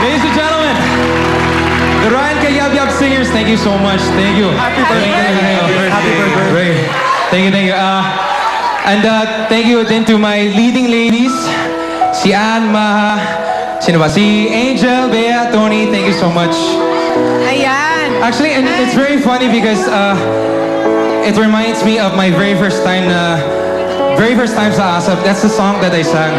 Ladies and gentlemen, the Ryan Kayab Yab Singers, thank you so much. Thank you. Happy birthday. Happy birthday. Thank you, thank you. And thank you din to my leading ladies, si Anne, Maha, sino ba? Si Angel, Bea, Tony, thank you so much. Ayan. Actually, and it's very funny because it reminds me of my very first time sa ASAP. That's the song that I sang.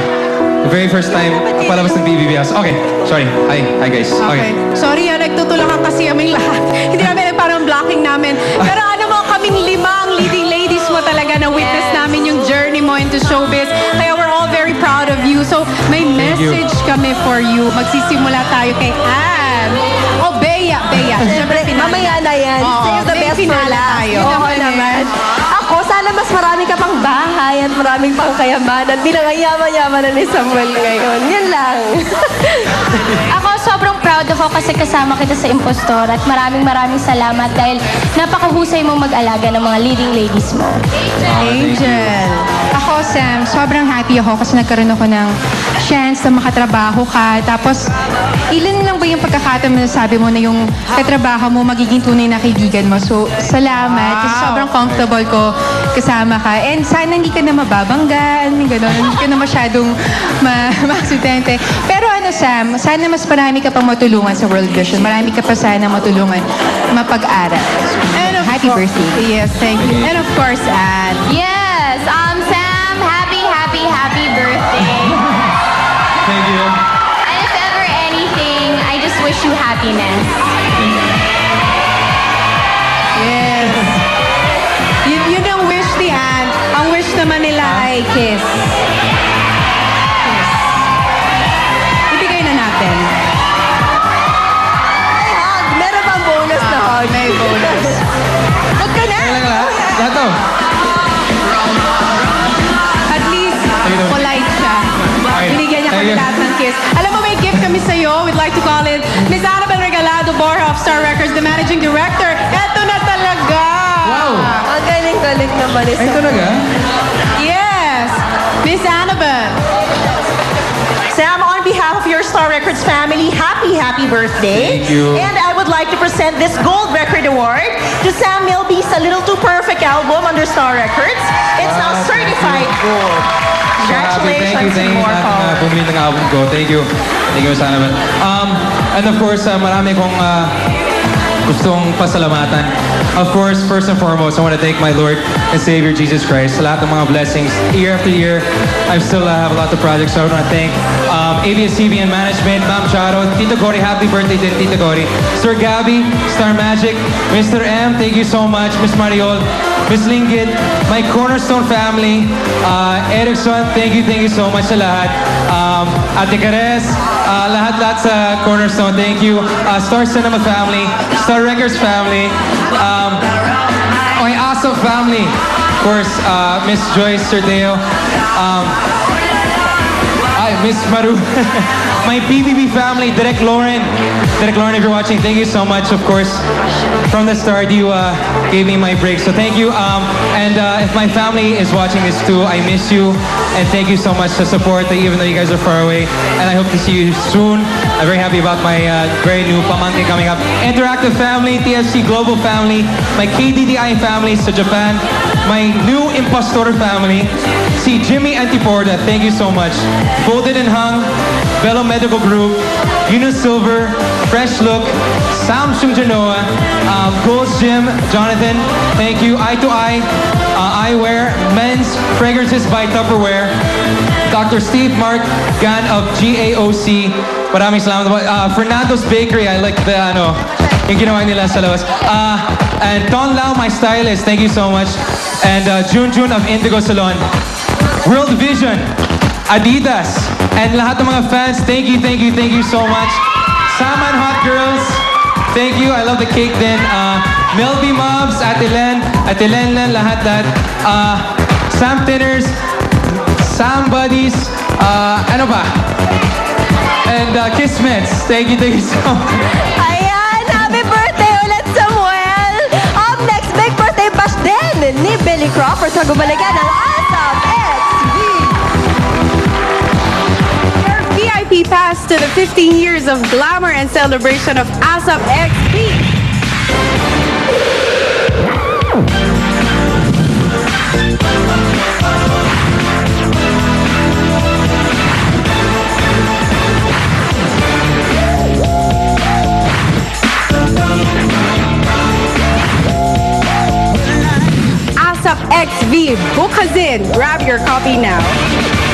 The very first time, palabas ng BBBS. Okay, sorry. Hi guys. Okay. Sorry, nagtutulakan kasi kaming lahat. Hindi namin parang blocking namin. Pero ano mo, kaming limang leading ladies mo talaga na witness namin yung journey mo into showbiz. Kaya we're all very proud of you. So, may message kami for you. Magsisimula tayo kay Anne. Oh, Bea. Siyempre, mamaya na yan. Save the best for last. Tayo. Oo naman. Ako, sana mas marami ka pang bahay at maraming pang kayamanan. Bilang ang yaman-yaman na ni Samuel ngayon. Yan lang. Ako, sobrang proud ako kasi kasama kita sa Impostor at maraming salamat dahil napakahusay mong mag-alaga ng mga leading ladies mo. Angel. Ako, Sam, sobrang happy ako kasi nagkaroon ako ng chance na makatrabaho ka. Tapos, ilan lang ba yung pagkakataon na sabi mo na yung katrabaho mo magiging tunay na kaibigan mo? So, salamat. Kasi sobrang comfortable ko kasama ka. And sana hindi ka na mababangga, gano'n. Hindi ka na masyadong ma-aksidente. Pero ano, Sam, sana mas marami ka pang matulungan sa World Vision. Marami ka pa sana matulungan mapag-aral. And happy birthday. Yes, thank you. And of course, Anne. Yes, Sam, happy birthday. Thank you. And if ever anything, I just wish you happiness. Yes. Yun ang wish ni Anne. Ang wish naman nila ay kiss. Kiss. Ibigay na natin. Ay, hug. Meron pang bonus na hug. May bonus. Huwag ka na. Kaya lang lahat to. At least, polite siya. Binigyan niya kami Thank you. lahat ng kiss. Alam mo, may gift kami sa'yo. We'd like to call in Miss Annabel Regalado Borja of Star Records, the Managing Director. Eto na talaga. Wow. Ang galing-galing naman ni Ay, Samuel. talaga? Yes. Miss Annabel. Sam, on behalf of your Star Records family, happy birthday. Thank you. And I would like to present this Gold Record Award to Sam Milby's A Little Too Perfect album under Star Records. It's now Wow, thank certified you. gold. Congratulations Thank and you. more Lahat calls. na bumili ng album ko. Thank you. Thank you sana. And of course, marami kong gustong pasalamatan. Of course, first and foremost, I want to thank my Lord and Savior Jesus Christ. Sa lahat ng mga blessings, year after year, I still have a lot of projects. So I want to thank ABS-CBN Management, Ma'am Charo, Tito Cory, happy birthday to Tito Cory. Sir Gabby, Star Magic, Mr. M, thank you so much. Miss Mariol, Miss Linggit, my Cornerstone family, Erickson, thank you so much sa lahat. Ate Cares, lahat sa Cornerstone, thank you. Star Cinema family, Star Records family, my awesome family, of course, Miss Joyce Serdeo, Miss Maru, my BBB family, Direk Lauren, if you're watching, thank you so much. Of course, from the start, you gave me my break, so thank you. And if my family is watching this too, I miss you, and thank you so much for support, even though you guys are far away. And I hope to see you soon. I'm very happy about my very new pamangkin coming up. Interactive family, TSC Global family, my KDDI family sa Japan, my new Impostor family, si Jimmy Antiporda, thank you so much. Folded and Hung, Bello Medical Group, Yunus Silver, Fresh Look, Samsung Genoa, Gold's Gym, Jonathan, thank you. Eye to Eye, Eyewear, Men's Fragrances by Tupperware, Dr. Steve Mark Gan of GAOC, maraming salamat. Fernando's Bakery, I like the yung ginawa nila sa labas. And Don Lau, my stylist, thank you so much. And Junjun of Indigo Salon. World Vision, Adidas, and lahat ng mga fans, thank you so much. Saman Hot Girls, thank you, I love the cake din. Melby Mobs, Ate Len, lahat. Sam Thinners, Sam Buddies, ano ba? And Kismets, thank you so much. Ayan, happy birthday ulit, Samuel! Up next, big birthday bash din ni Billy Crawford sa gumalaga ng ASAP XV. Your VIP VIP pass to the 15 years of glamour and celebration of ASAP XP. ASAP XV, book us in. Grab your copy now.